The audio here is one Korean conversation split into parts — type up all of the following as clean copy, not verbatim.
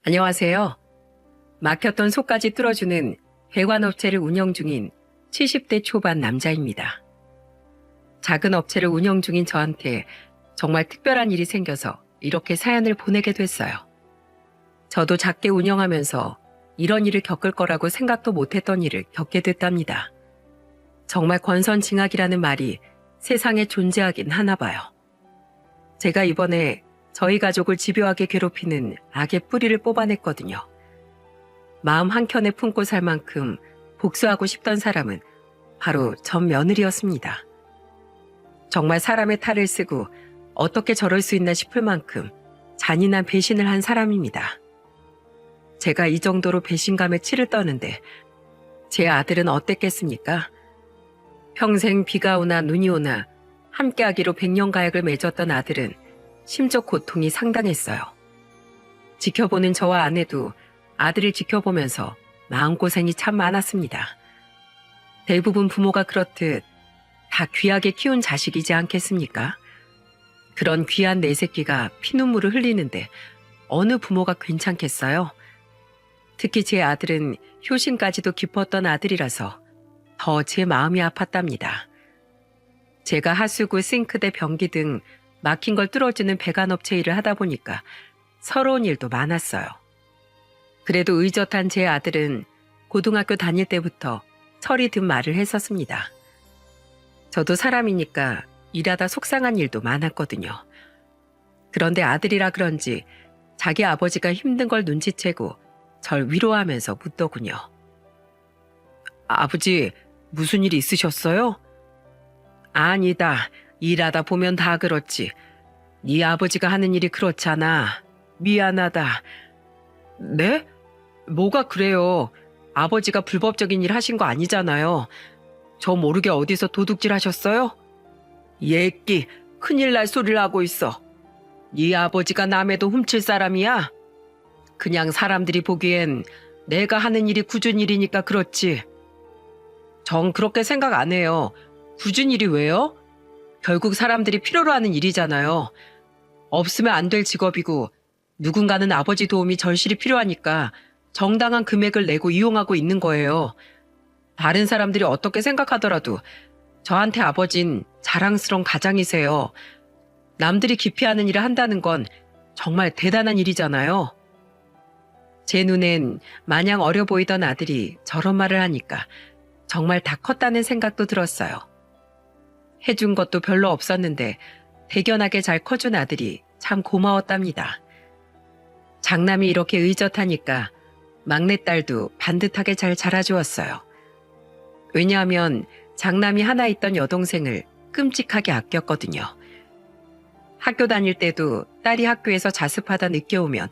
안녕하세요. 막혔던 속까지 뚫어주는 배관업체를 운영 중인 70대 초반 남자입니다. 작은 업체를 운영 중인 저한테 정말 특별한 일이 생겨서 이렇게 사연을 보내게 됐어요. 저도 작게 운영하면서 이런 일을 겪을 거라고 생각도 못했던 일을 겪게 됐답니다. 정말 권선징악이라는 말이 세상에 존재하긴 하나 봐요. 제가 이번에 저희 가족을 집요하게 괴롭히는 악의 뿌리를 뽑아냈거든요. 마음 한켠에 품고 살 만큼 복수하고 싶던 사람은 바로 전 며느리였습니다. 정말 사람의 탈을 쓰고 어떻게 저럴 수 있나 싶을 만큼 잔인한 배신을 한 사람입니다. 제가 이 정도로 배신감에 치를 떠는데 제 아들은 어땠겠습니까? 평생 비가 오나 눈이 오나 함께하기로 백년가약을 맺었던 아들은 심적 고통이 상당했어요. 지켜보는 저와 아내도 아들을 지켜보면서 마음고생이 참 많았습니다. 대부분 부모가 그렇듯 다 귀하게 키운 자식이지 않겠습니까? 그런 귀한 내 새끼가 피눈물을 흘리는데 어느 부모가 괜찮겠어요? 특히 제 아들은 효심까지도 깊었던 아들이라서 더 제 마음이 아팠답니다. 제가 하수구, 싱크대, 변기 등 막힌 걸 뚫어주는 배관업체 일을 하다 보니까 서러운 일도 많았어요. 그래도 의젓한 제 아들은 고등학교 다닐 때부터 철이 든 말을 했었습니다. 저도 사람이니까 일하다 속상한 일도 많았거든요. 그런데 아들이라 그런지 자기 아버지가 힘든 걸 눈치채고 절 위로하면서 묻더군요. 아버지, 무슨 일 있으셨어요? 아니다. 일하다 보면 다 그렇지. 네 아버지가 하는 일이 그렇잖아. 미안하다. 네? 뭐가 그래요? 아버지가 불법적인 일 하신 거 아니잖아요. 저 모르게 어디서 도둑질 하셨어요? 예끼, 큰일 날 소리를 하고 있어. 네 아버지가 남의 돈 훔칠 사람이야? 그냥 사람들이 보기엔 내가 하는 일이 굳은 일이니까 그렇지. 전 그렇게 생각 안 해요. 굳은 일이 왜요? 결국 사람들이 필요로 하는 일이잖아요. 없으면 안 될 직업이고 누군가는 아버지 도움이 절실히 필요하니까 정당한 금액을 내고 이용하고 있는 거예요. 다른 사람들이 어떻게 생각하더라도 저한테 아버진 자랑스러운 가장이세요. 남들이 기피하는 일을 한다는 건 정말 대단한 일이잖아요. 제 눈엔 마냥 어려 보이던 아들이 저런 말을 하니까 정말 다 컸다는 생각도 들었어요. 해준 것도 별로 없었는데 대견하게 잘 커준 아들이 참 고마웠답니다. 장남이 이렇게 의젓하니까 막내딸도 반듯하게 잘 자라주었어요. 왜냐하면 장남이 하나 있던 여동생을 끔찍하게 아꼈거든요. 학교 다닐 때도 딸이 학교에서 자습하다 늦게 오면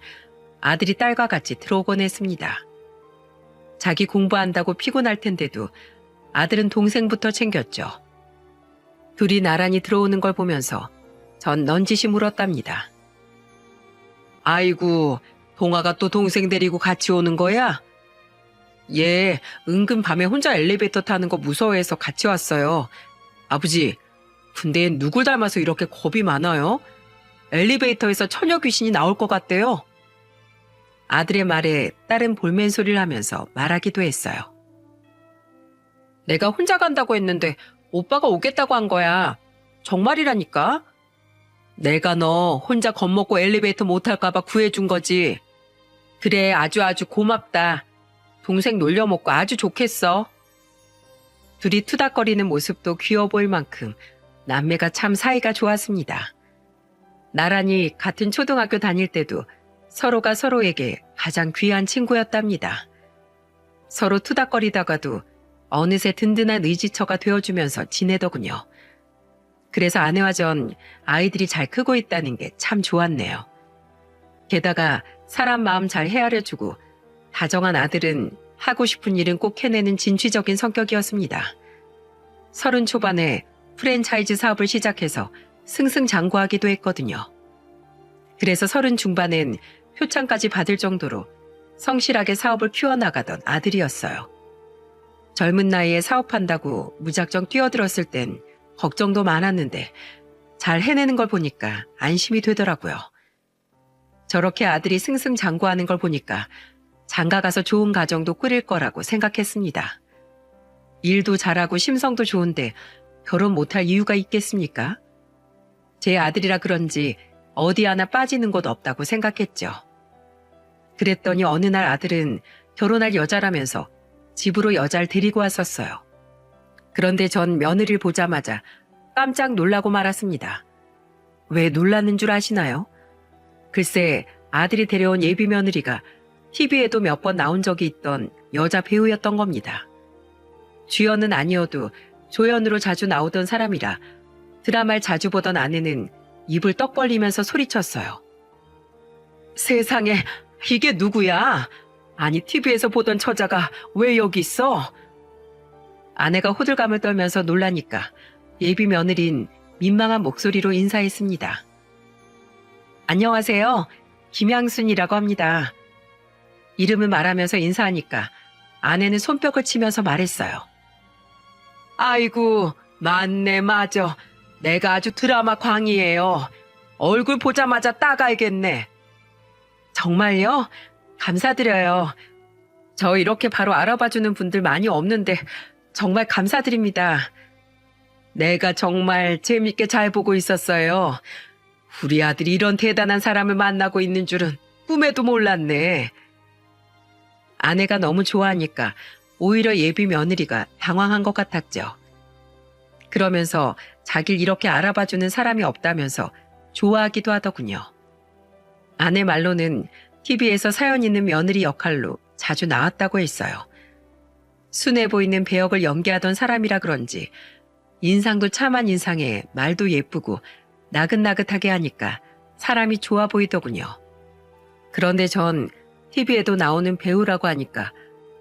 아들이 딸과 같이 들어오곤 했습니다. 자기 공부한다고 피곤할 텐데도 아들은 동생부터 챙겼죠. 둘이 나란히 들어오는 걸 보면서 전 넌지시 물었답니다. 아이고, 동아가 또 동생 데리고 같이 오는 거야? 얘 은근 밤에 혼자 엘리베이터 타는 거 무서워해서 같이 왔어요. 아버지, 근데 누굴 닮아서 이렇게 겁이 많아요? 엘리베이터에서 처녀 귀신이 나올 것 같대요. 아들의 말에 딸은 볼멘 소리를 하면서 말하기도 했어요. 내가 혼자 간다고 했는데 오빠가 오겠다고 한 거야. 정말이라니까. 내가 너 혼자 겁먹고 엘리베이터 못 탈까봐 구해준 거지. 그래, 아주 고맙다. 동생 놀려먹고 아주 좋겠어. 둘이 투닥거리는 모습도 귀여워 보일 만큼 남매가 참 사이가 좋았습니다. 나란히 같은 초등학교 다닐 때도 서로가 서로에게 가장 귀한 친구였답니다. 서로 투닥거리다가도 어느새 든든한 의지처가 되어주면서 지내더군요. 그래서 아내와 전 아이들이 잘 크고 있다는 게 참 좋았네요. 게다가 사람 마음 잘 헤아려주고 다정한 아들은 하고 싶은 일은 꼭 해내는 진취적인 성격이었습니다. 30 초반에 프랜차이즈 사업을 시작해서 승승장구하기도 했거든요. 그래서 30 중반엔 표창까지 받을 정도로 성실하게 사업을 키워나가던 아들이었어요. 젊은 나이에 사업한다고 무작정 뛰어들었을 땐 걱정도 많았는데 잘 해내는 걸 보니까 안심이 되더라고요. 저렇게 아들이 승승장구하는 걸 보니까 장가 가서 좋은 가정도 꾸릴 거라고 생각했습니다. 일도 잘하고 심성도 좋은데 결혼 못할 이유가 있겠습니까? 제 아들이라 그런지 어디 하나 빠지는 곳 없다고 생각했죠. 그랬더니 어느 날 아들은 결혼할 여자라면서 집으로 여자를 데리고 왔었어요. 그런데 전 며느리를 보자마자 깜짝 놀라고 말았습니다. 왜 놀랐는 줄 아시나요? 글쎄 아들이 데려온 예비 며느리가 TV에도 몇 번 나온 적이 있던 여자 배우였던 겁니다. 주연은 아니어도 조연으로 자주 나오던 사람이라 드라마를 자주 보던 아내는 입을 떡 벌리면서 소리쳤어요. 세상에 이게 누구야? 아니 TV에서 보던 처자가 왜 여기 있어? 아내가 호들갑을 떨면서 놀라니까 예비 며느린 민망한 목소리로 인사했습니다. 안녕하세요. 김양순이라고 합니다. 이름을 말하면서 인사하니까 아내는 손뼉을 치면서 말했어요. 아이고, 맞네, 맞아. 내가 아주 드라마 광이에요. 얼굴 보자마자 따가야겠네. 정말요? 감사드려요. 저 이렇게 바로 알아봐주는 분들 많이 없는데 정말 감사드립니다. 내가 정말 재밌게 잘 보고 있었어요. 우리 아들이 이런 대단한 사람을 만나고 있는 줄은 꿈에도 몰랐네. 아내가 너무 좋아하니까 오히려 예비 며느리가 당황한 것 같았죠. 그러면서 자기를 이렇게 알아봐주는 사람이 없다면서 좋아하기도 하더군요. 아내 말로는 TV에서 사연 있는 며느리 역할로 자주 나왔다고 했어요. 순해 보이는 배역을 연기하던 사람이라 그런지 인상도 참한 인상에 말도 예쁘고 나긋나긋하게 하니까 사람이 좋아 보이더군요. 그런데 전 TV에도 나오는 배우라고 하니까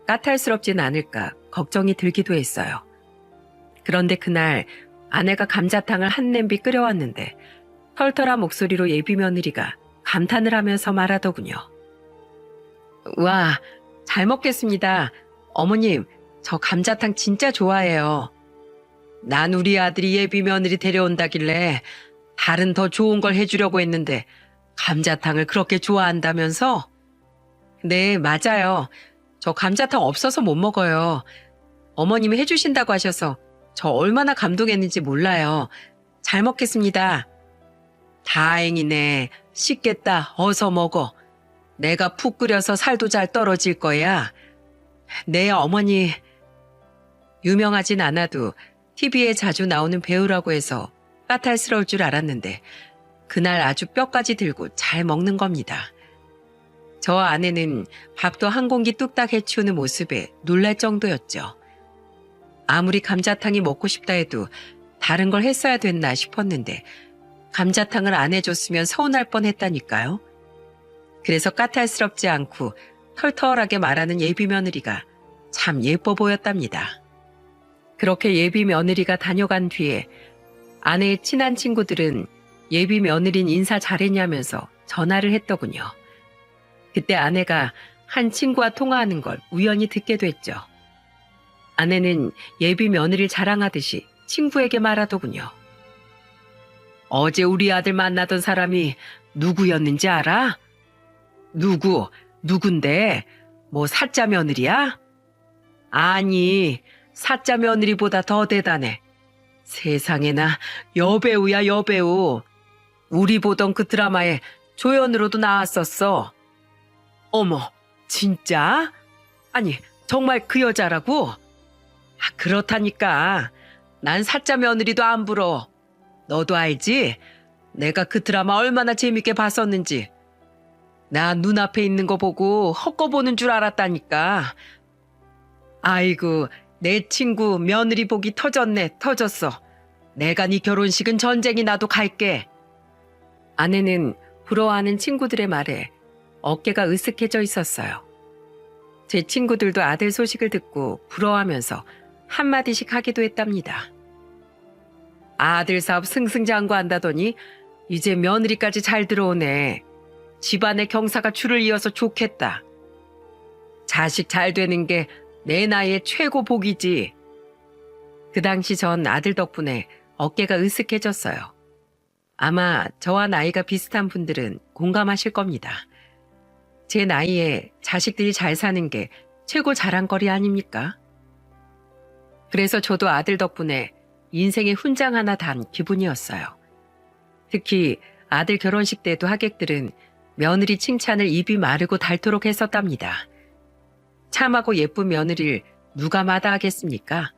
까탈스럽진 않을까 걱정이 들기도 했어요. 그런데 그날 아내가 감자탕을 한 냄비 끓여왔는데 털털한 목소리로 예비 며느리가 감탄을 하면서 말하더군요. 와, 잘 먹겠습니다. 어머님, 저 감자탕 진짜 좋아해요. 난 우리 아들이 예비 며느리 데려온다길래 다른 더 좋은 걸 해주려고 했는데 감자탕을 그렇게 좋아한다면서? 네, 맞아요. 저 감자탕 없어서 못 먹어요. 어머님이 해주신다고 하셔서 저 얼마나 감동했는지 몰라요. 잘 먹겠습니다. 다행이네. 식겠다. 어서 먹어. 내가 푹 끓여서 살도 잘 떨어질 거야. 네, 어머니. 유명하진 않아도 TV에 자주 나오는 배우라고 해서 까탈스러울 줄 알았는데 그날 아주 뼈까지 들고 잘 먹는 겁니다. 저 아내는 밥도 한 공기 뚝딱 해치우는 모습에 놀랄 정도였죠. 아무리 감자탕이 먹고 싶다 해도 다른 걸 했어야 됐나 싶었는데 감자탕을 안 해줬으면 서운할 뻔했다니까요. 그래서 까탈스럽지 않고 털털하게 말하는 예비 며느리가 참 예뻐 보였답니다. 그렇게 예비 며느리가 다녀간 뒤에 아내의 친한 친구들은 예비 며느린 인사 잘했냐면서 전화를 했더군요. 그때 아내가 한 친구와 통화하는 걸 우연히 듣게 됐죠. 아내는 예비 며느리를 자랑하듯이 친구에게 말하더군요. 어제 우리 아들 만나던 사람이 누구였는지 알아? 누군데? 뭐 사짜 며느리야? 아니, 사짜 며느리보다 더 대단해. 세상에나 여배우야 여배우. 우리 보던 그 드라마에 조연으로도 나왔었어. 어머, 진짜? 아니, 정말 그 여자라고? 그렇다니까. 난 사짜 며느리도 안 부러워. 너도 알지? 내가 그 드라마 얼마나 재밌게 봤었는지. 나 눈앞에 있는 거 보고 헛거보는 줄 알았다니까. 아이고, 내 친구 며느리 복이 터졌어. 내가 네 결혼식은 전쟁이 나도 갈게. 아내는 부러워하는 친구들의 말에 어깨가 으쓱해져 있었어요. 제 친구들도 아들 소식을 듣고 부러워하면서 한마디씩 하기도 했답니다. 아들 사업 승승장구한다더니 이제 며느리까지 잘 들어오네. 집안의 경사가 줄을 이어서 좋겠다. 자식 잘 되는 게 내 나이에 최고 복이지. 그 당시 전 아들 덕분에 어깨가 으쓱해졌어요. 아마 저와 나이가 비슷한 분들은 공감하실 겁니다. 제 나이에 자식들이 잘 사는 게 최고 자랑거리 아닙니까? 그래서 저도 아들 덕분에 인생의 훈장 하나 단 기분이었어요. 특히 아들 결혼식 때도 하객들은 며느리 칭찬을 입이 마르고 닳도록 했었답니다. 참하고 예쁜 며느리를 누가 마다하겠습니까?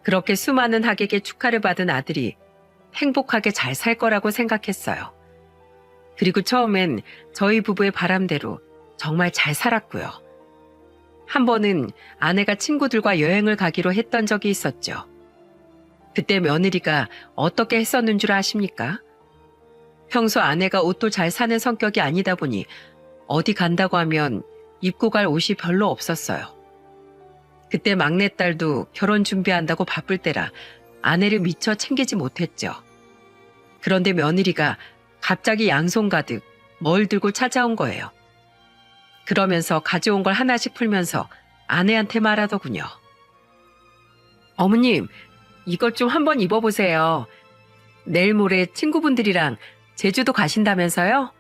그렇게 수많은 하객의 축하를 받은 아들이 행복하게 잘 살 거라고 생각했어요. 그리고 처음엔 저희 부부의 바람대로 정말 잘 살았고요. 한 번은 아내가 친구들과 여행을 가기로 했던 적이 있었죠. 그때 며느리가 어떻게 했었는 줄 아십니까? 평소 아내가 옷도 잘 사는 성격이 아니다 보니 어디 간다고 하면 입고 갈 옷이 별로 없었어요. 그때 막내딸도 결혼 준비한다고 바쁠 때라 아내를 미처 챙기지 못했죠. 그런데 며느리가 갑자기 양손 가득 뭘 들고 찾아온 거예요. 그러면서 가져온 걸 하나씩 풀면서 아내한테 말하더군요. 어머님, 이것 좀 한번 입어보세요. 내일 모레 친구분들이랑 제주도 가신다면서요?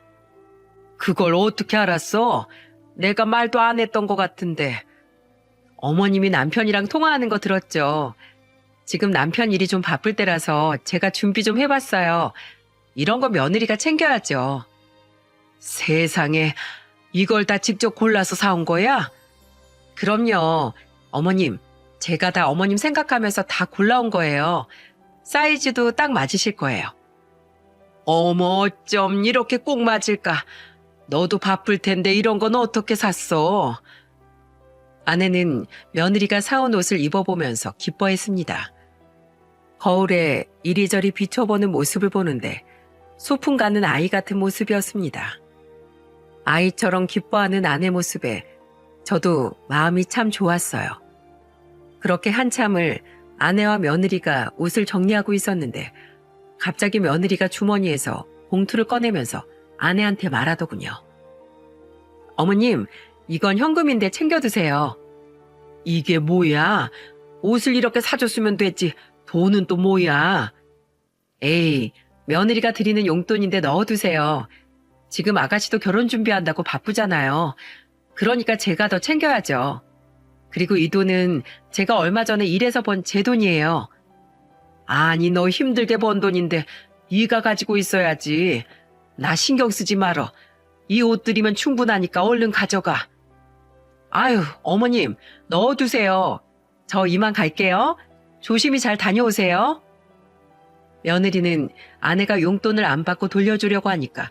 그걸 어떻게 알았어? 내가 말도 안 했던 것 같은데. 어머님이 남편이랑 통화하는 거 들었죠. 지금 남편 일이 좀 바쁠 때라서 제가 준비 좀 해봤어요. 이런 거 며느리가 챙겨야죠. 세상에, 이걸 다 직접 골라서 사온 거야? 그럼요. 어머님, 제가 다 어머님 생각하면서 다 골라온 거예요. 사이즈도 딱 맞으실 거예요. 어머, 어쩜 이렇게 꼭 맞을까? 너도 바쁠 텐데 이런 건 어떻게 샀어? 아내는 며느리가 사온 옷을 입어보면서 기뻐했습니다. 거울에 이리저리 비춰보는 모습을 보는데 소풍 가는 아이 같은 모습이었습니다. 아이처럼 기뻐하는 아내 모습에 저도 마음이 참 좋았어요. 그렇게 한참을 아내와 며느리가 옷을 정리하고 있었는데 갑자기 며느리가 주머니에서 봉투를 꺼내면서 아내한테 말하더군요. 어머님, 이건 현금인데 챙겨두세요. 이게 뭐야? 옷을 이렇게 사줬으면 됐지. 돈은 또 뭐야? 에이, 며느리가 드리는 용돈인데 넣어두세요. 지금 아가씨도 결혼 준비한다고 바쁘잖아요. 그러니까 제가 더 챙겨야죠. 그리고 이 돈은 제가 얼마 전에 일해서 번 제 돈이에요. 아니, 너 힘들게 번 돈인데 네가 가지고 있어야지. 나 신경 쓰지 말어. 이 옷 드리면 충분하니까 얼른 가져가. 아유, 어머님, 넣어두세요. 저 이만 갈게요. 조심히 잘 다녀오세요. 며느리는 아내가 용돈을 안 받고 돌려주려고 하니까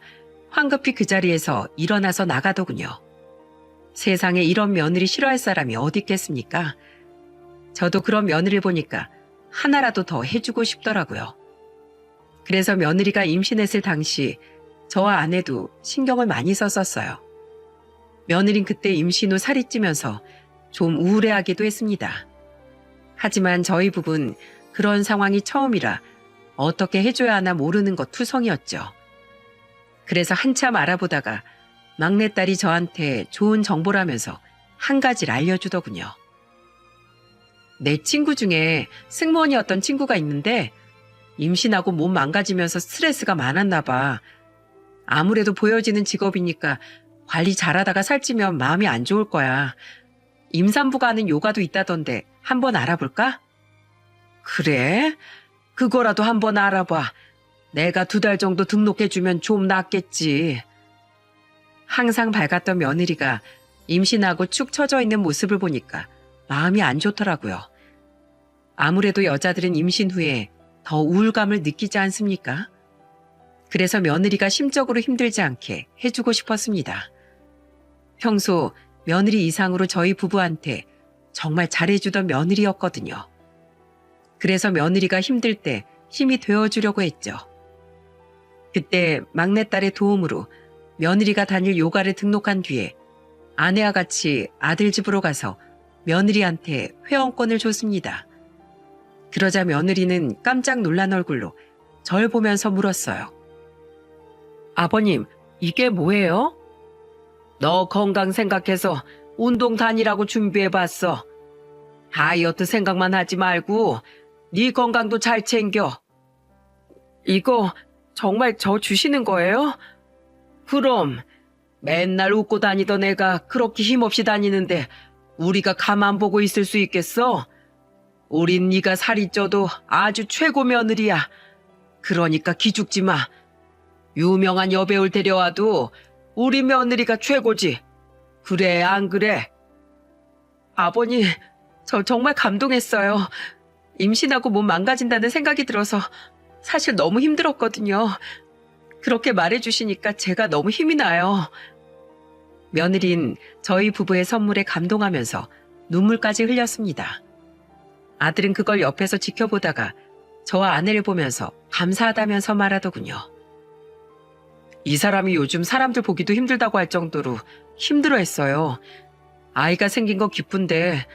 황급히 그 자리에서 일어나서 나가더군요. 세상에 이런 며느리 싫어할 사람이 어디 있겠습니까? 저도 그런 며느리를 보니까 하나라도 더 해주고 싶더라고요. 그래서 며느리가 임신했을 당시 저와 아내도 신경을 많이 썼었어요. 며느린 그때 임신 후 살이 찌면서 좀 우울해하기도 했습니다. 하지만 저희 부부는 그런 상황이 처음이라 어떻게 해줘야 하나 모르는 것 투성이었죠. 그래서 한참 알아보다가 막내딸이 저한테 좋은 정보라면서 한 가지를 알려주더군요. 내 친구 중에 승무원이었던 친구가 있는데 임신하고 몸 망가지면서 스트레스가 많았나 봐. 아무래도 보여지는 직업이니까 관리 잘하다가 살찌면 마음이 안 좋을 거야. 임산부가 하는 요가도 있다던데 한번 알아볼까? 그래? 그거라도 한번 알아봐. 내가 2달 정도 등록해주면 좀 낫겠지. 항상 밝았던 며느리가 임신하고 축 처져 있는 모습을 보니까 마음이 안 좋더라고요. 아무래도 여자들은 임신 후에 더 우울감을 느끼지 않습니까? 그래서 며느리가 심적으로 힘들지 않게 해주고 싶었습니다. 평소 며느리 이상으로 저희 부부한테 정말 잘해주던 며느리였거든요. 그래서 며느리가 힘들 때 힘이 되어주려고 했죠. 그때 막내딸의 도움으로 며느리가 다닐 요가를 등록한 뒤에 아내와 같이 아들 집으로 가서 며느리한테 회원권을 줬습니다. 그러자 며느리는 깜짝 놀란 얼굴로 절 보면서 물었어요. 아버님, 이게 뭐예요? 너 건강 생각해서 운동 다니라고 준비해봤어. 다이어트 생각만 하지 말고 네 건강도 잘 챙겨. 이거 정말 저 주시는 거예요? 그럼 맨날 웃고 다니던 애가 그렇게 힘없이 다니는데 우리가 가만 보고 있을 수 있겠어? 우린 네가 살이 쪄도 아주 최고 며느리야. 그러니까 기죽지 마. 유명한 여배우를 데려와도 우리 며느리가 최고지. 그래, 안 그래? 아버님, 저 정말 감동했어요. 임신하고 몸 망가진다는 생각이 들어서 사실 너무 힘들었거든요. 그렇게 말해주시니까 제가 너무 힘이 나요. 며느린 저희 부부의 선물에 감동하면서 눈물까지 흘렸습니다. 아들은 그걸 옆에서 지켜보다가 저와 아내를 보면서 감사하다면서 말하더군요. 이 사람이 요즘 사람들 보기도 힘들다고 할 정도로 힘들어했어요. 아이가 생긴 거 기쁜데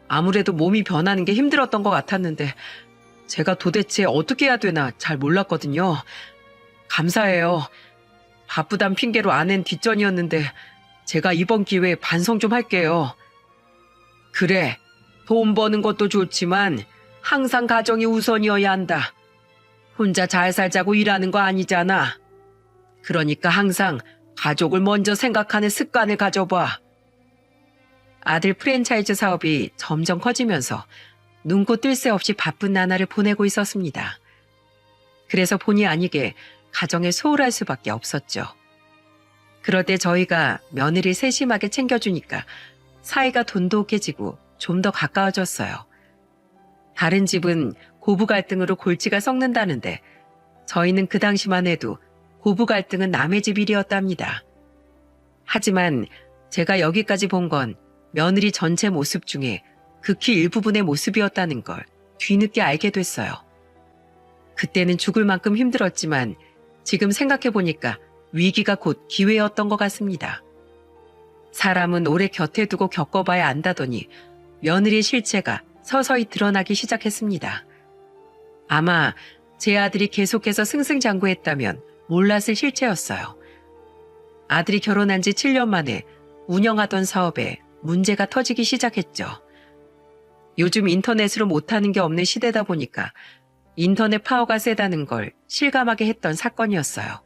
아무래도 몸이 변하는 게 힘들었던 것 같았는데 제가 도대체 어떻게 해야 되나 잘 몰랐거든요. 감사해요. 바쁘단 핑계로 아낸 뒷전이었는데 제가 이번 기회에 반성 좀 할게요. 그래, 돈 버는 것도 좋지만 항상 가정이 우선이어야 한다. 혼자 잘 살자고 일하는 거 아니잖아. 그러니까 항상 가족을 먼저 생각하는 습관을 가져봐. 아들 프랜차이즈 사업이 점점 커지면서 눈코 뜰 새 없이 바쁜 나날을 보내고 있었습니다. 그래서 본의 아니게 가정에 소홀할 수밖에 없었죠. 그럴 때 저희가 며느리 세심하게 챙겨주니까 사이가 돈독해지고 좀 더 가까워졌어요. 다른 집은 고부 갈등으로 골치가 썩는다는데 저희는 그 당시만 해도 고부 갈등은 남의 집 일이었답니다. 하지만 제가 여기까지 본 건 며느리 전체 모습 중에 극히 일부분의 모습이었다는 걸 뒤늦게 알게 됐어요. 그때는 죽을 만큼 힘들었지만 지금 생각해보니까 위기가 곧 기회였던 것 같습니다. 사람은 오래 곁에 두고 겪어봐야 안다더니 며느리의 실체가 서서히 드러나기 시작했습니다. 아마 제 아들이 계속해서 승승장구했다면 몰랐을 실체였어요. 아들이 결혼한 지 7년 만에 운영하던 사업에 문제가 터지기 시작했죠. 요즘 인터넷으로 못하는 게 없는 시대다 보니까 인터넷 파워가 세다는 걸 실감하게 했던 사건이었어요.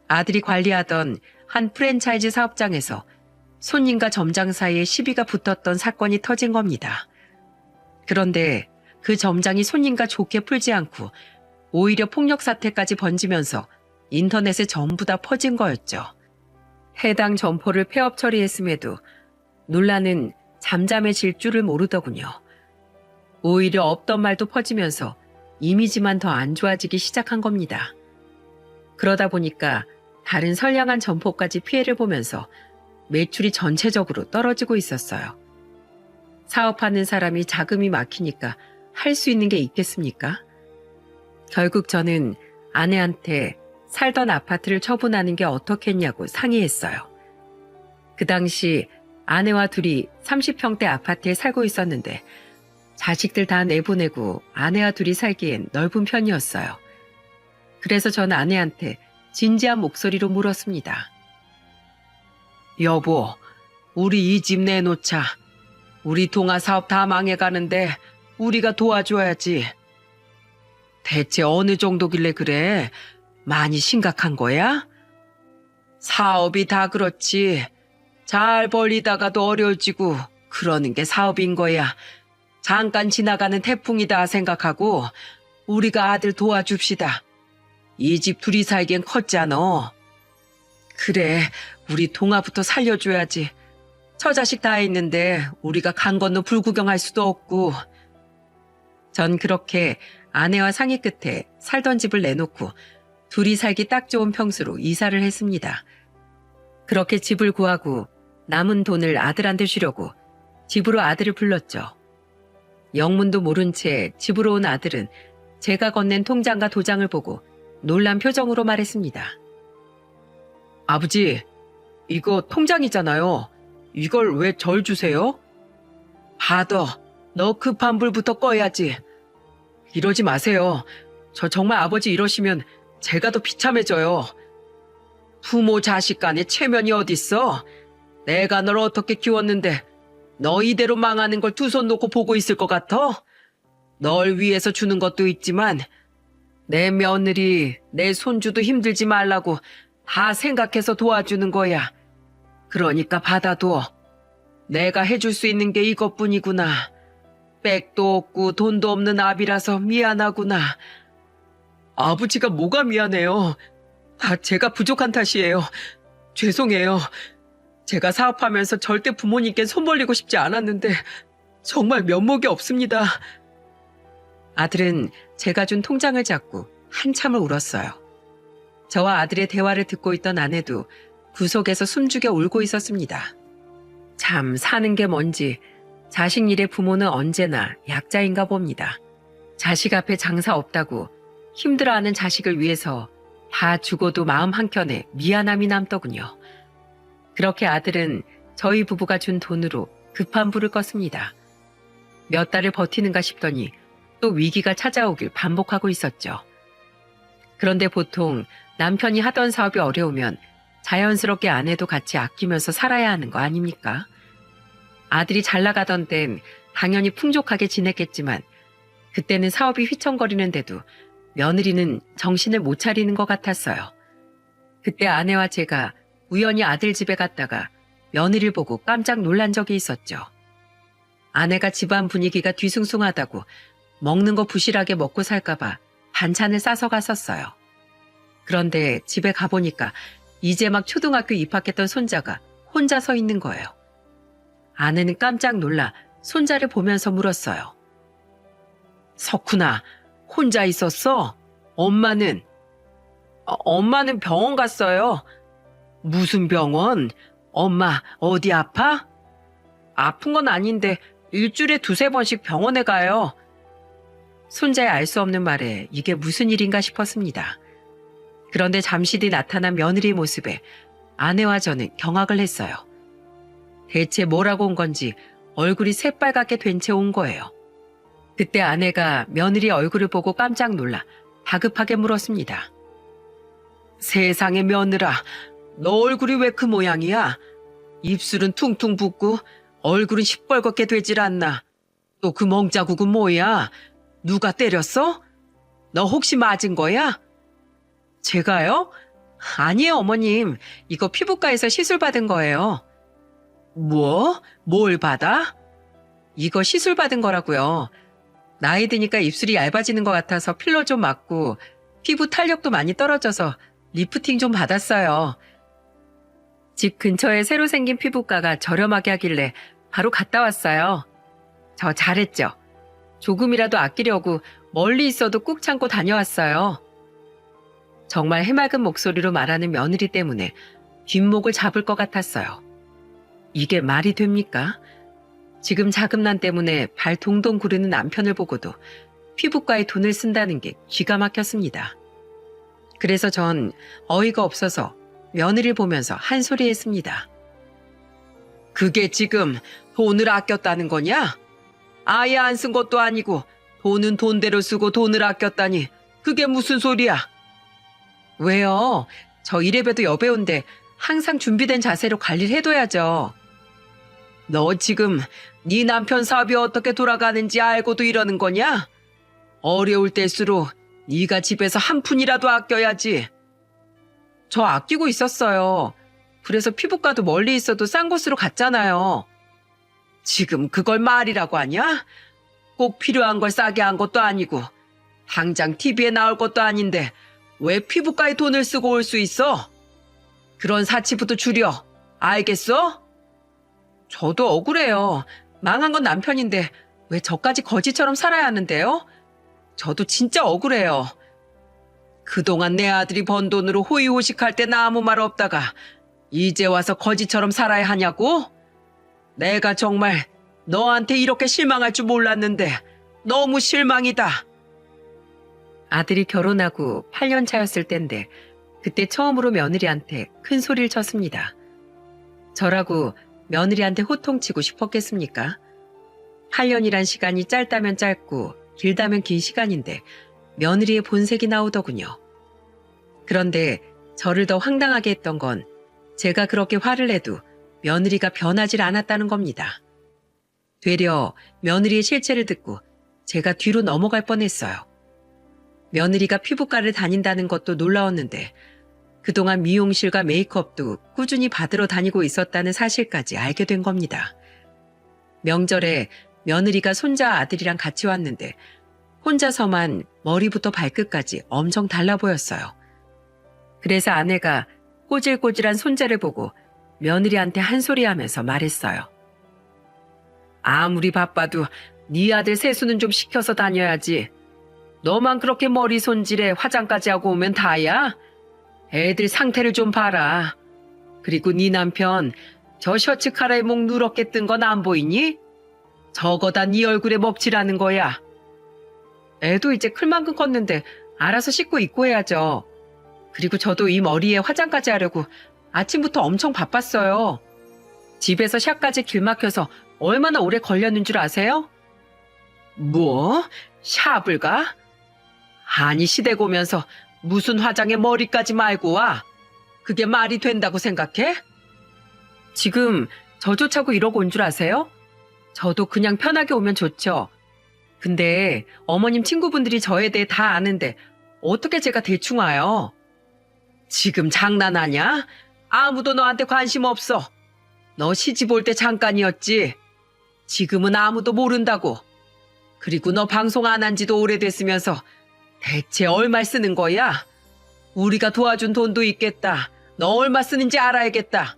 아들이 관리하던 한 프랜차이즈 사업장에서 손님과 점장 사이에 시비가 붙었던 사건이 터진 겁니다. 그런데 그 점장이 손님과 좋게 풀지 않고 오히려 폭력 사태까지 번지면서 인터넷에 전부 다 퍼진 거였죠. 해당 점포를 폐업 처리했음에도 논란은 잠잠해질 줄을 모르더군요. 오히려 없던 말도 퍼지면서 이미지만 더 안 좋아지기 시작한 겁니다. 그러다 보니까 다른 선량한 점포까지 피해를 보면서 매출이 전체적으로 떨어지고 있었어요. 사업하는 사람이 자금이 막히니까 할 수 있는 게 있겠습니까? 결국 저는 아내한테 살던 아파트를 처분하는 게 어떻겠냐고 상의했어요. 그 당시 아내와 둘이 30평대 아파트에 살고 있었는데 자식들 다 내보내고 아내와 둘이 살기엔 넓은 편이었어요. 그래서 전 아내한테 진지한 목소리로 물었습니다. 여보, 우리 이 집 내놓자. 우리 동아 사업 다 망해가는데 우리가 도와줘야지. 대체 어느 정도길래 그래? 많이 심각한 거야? 사업이 다 그렇지. 잘 벌리다가도 어려워지고 그러는 게 사업인 거야. 잠깐 지나가는 태풍이다 생각하고 우리가 아들 도와줍시다. 이 집 둘이 살기엔 컸잖아. 그래, 우리 동아부터 살려줘야지. 처자식 다 있는데 우리가 강 건너 불구경할 수도 없고. 전 그렇게 아내와 상의 끝에 살던 집을 내놓고 둘이 살기 딱 좋은 평수로 이사를 했습니다. 그렇게 집을 구하고 남은 돈을 아들한테 주려고 집으로 아들을 불렀죠. 영문도 모른 채 집으로 온 아들은 제가 건넨 통장과 도장을 보고 놀란 표정으로 말했습니다. 아버지, 이거 통장이잖아요. 이걸 왜 절 주세요? 받아. 너 급한 불부터 꺼야지. 이러지 마세요. 저 정말 아버지 이러시면 제가 더 비참해져요. 부모 자식 간에 체면이 어딨어? 내가 널 어떻게 키웠는데 너 이대로 망하는 걸 두 손 놓고 보고 있을 것 같아? 널 위해서 주는 것도 있지만 내 며느리, 내 손주도 힘들지 말라고 다 생각해서 도와주는 거야. 그러니까 받아둬. 내가 해줄 수 있는 게 이것뿐이구나. 백도 없고 돈도 없는 아비라서 미안하구나. 아버지가 뭐가 미안해요. 다 제가 부족한 탓이에요. 죄송해요. 제가 사업하면서 절대 부모님께 손 벌리고 싶지 않았는데 정말 면목이 없습니다. 아들은 제가 준 통장을 잡고 한참을 울었어요. 저와 아들의 대화를 듣고 있던 아내도 구석에서 숨죽여 울고 있었습니다. 참 사는 게 뭔지 자식 일의 부모는 언제나 약자인가 봅니다. 자식 앞에 장사 없다고 힘들어하는 자식을 위해서 다 죽어도 마음 한켠에 미안함이 남더군요. 그렇게 아들은 저희 부부가 준 돈으로 급한 불을 껐습니다. 몇 달을 버티는가 싶더니 또 위기가 찾아오길 반복하고 있었죠. 그런데 보통 남편이 하던 사업이 어려우면 자연스럽게 아내도 같이 아끼면서 살아야 하는 거 아닙니까? 아들이 잘 나가던 땐 당연히 풍족하게 지냈겠지만 그때는 사업이 휘청거리는데도 며느리는 정신을 못 차리는 것 같았어요. 그때 아내와 제가 우연히 아들 집에 갔다가 며느리를 보고 깜짝 놀란 적이 있었죠. 아내가 집안 분위기가 뒤숭숭하다고 먹는 거 부실하게 먹고 살까봐 반찬을 싸서 갔었어요. 그런데 집에 가보니까 이제 막 초등학교 입학했던 손자가 혼자 서 있는 거예요. 아내는 깜짝 놀라 손자를 보면서 물었어요. 석훈아, 혼자 있었어? 엄마는? 엄마는 병원 갔어요. 무슨 병원? 엄마 어디 아파? 아픈 건 아닌데 일주일에 2-3번씩 병원에 가요. 손자의 알 수 없는 말에 이게 무슨 일인가 싶었습니다. 그런데 잠시 뒤 나타난 며느리의 모습에 아내와 저는 경악을 했어요. 대체 뭐라고 온 건지 얼굴이 새빨갛게 된 채 온 거예요. 그때 아내가 며느리 얼굴을 보고 깜짝 놀라 다급하게 물었습니다. 세상에 며느라, 너 얼굴이 왜 그 모양이야? 입술은 퉁퉁 붓고 얼굴은 시뻘겋게 되질 않나? 또 그 멍자국은 뭐야? 누가 때렸어? 너 혹시 맞은 거야? 제가요? 아니에요, 어머님. 이거 피부과에서 시술 받은 거예요. 뭐? 뭘 받아? 이거 시술 받은 거라고요. 나이 드니까 입술이 얇아지는 것 같아서 필러 좀 맞고 피부 탄력도 많이 떨어져서 리프팅 좀 받았어요. 집 근처에 새로 생긴 피부과가 저렴하게 하길래 바로 갔다 왔어요. 저 잘했죠? 조금이라도 아끼려고 멀리 있어도 꾹 참고 다녀왔어요. 정말 해맑은 목소리로 말하는 며느리 때문에 뒷목을 잡을 것 같았어요. 이게 말이 됩니까? 지금 자금난 때문에 발 동동 구르는 남편을 보고도 피부과에 돈을 쓴다는 게 기가 막혔습니다. 그래서 전 어이가 없어서 며느리를 보면서 한 소리 했습니다. 그게 지금 돈을 아꼈다는 거냐? 아예 안 쓴 것도 아니고 돈은 돈대로 쓰고 돈을 아꼈다니 그게 무슨 소리야? 왜요? 저 이래봬도 여배우인데 항상 준비된 자세로 관리를 해둬야죠. 너 지금 네 남편 사업이 어떻게 돌아가는지 알고도 이러는 거냐? 어려울 때일수록 네가 집에서 한 푼이라도 아껴야지. 저 아끼고 있었어요. 그래서 피부과도 멀리 있어도 싼 곳으로 갔잖아요. 지금 그걸 말이라고 하냐? 꼭 필요한 걸 싸게 한 것도 아니고 당장 TV에 나올 것도 아닌데 왜 피부과에 돈을 쓰고 올 수 있어? 그런 사치부터 줄여. 알겠어? 저도 억울해요. 망한 건 남편인데 왜 저까지 거지처럼 살아야 하는데요? 저도 진짜 억울해요. 그동안 내 아들이 번 돈으로 호의호식할 때 나 아무 말 없다가 이제 와서 거지처럼 살아야 하냐고? 내가 정말 너한테 이렇게 실망할 줄 몰랐는데 너무 실망이다. 아들이 결혼하고 8년 차였을 땐데 그때 처음으로 며느리한테 큰 소리를 쳤습니다. 저라고 며느리한테 호통치고 싶었겠습니까? 8년이란 시간이 짧다면 짧고 길다면 긴 시간인데 며느리의 본색이 나오더군요. 그런데 저를 더 황당하게 했던 건 제가 그렇게 화를 내도 며느리가 변하질 않았다는 겁니다. 되려 며느리의 실체를 듣고 제가 뒤로 넘어갈 뻔했어요. 며느리가 피부과를 다닌다는 것도 놀라웠는데 그동안 미용실과 메이크업도 꾸준히 받으러 다니고 있었다는 사실까지 알게 된 겁니다. 명절에 며느리가 손자 아들이랑 같이 왔는데 혼자서만 머리부터 발끝까지 엄청 달라 보였어요. 그래서 아내가 꼬질꼬질한 손자를 보고 며느리한테 한 소리 하면서 말했어요. 아무리 바빠도 네 아들 세수는 좀 시켜서 다녀야지. 너만 그렇게 머리 손질에 화장까지 하고 오면 다야? 애들 상태를 좀 봐라. 그리고 네 남편 저 셔츠 카라에 목 누렇게 뜬 건 안 보이니? 저거 다 네 얼굴에 먹칠하는 거야. 애도 이제 클만큼 컸는데 알아서 씻고 입고 해야죠. 그리고 저도 이 머리에 화장까지 하려고 아침부터 엄청 바빴어요. 집에서 샵까지 길 막혀서 얼마나 오래 걸렸는 줄 아세요? 뭐? 샵을 가? 아니 시댁 오면서 무슨 화장에 머리까지 말고 와? 그게 말이 된다고 생각해? 지금 저 쫓아고 이러고 온 줄 아세요? 저도 그냥 편하게 오면 좋죠. 근데 어머님 친구분들이 저에 대해 다 아는데 어떻게 제가 대충 와요? 지금 장난하냐? 아무도 너한테 관심 없어. 너 시집 올 때 잠깐이었지. 지금은 아무도 모른다고. 그리고 너 방송 안 한 지도 오래됐으면서 대체 얼마 쓰는 거야? 우리가 도와준 돈도 있겠다. 너 얼마 쓰는지 알아야겠다.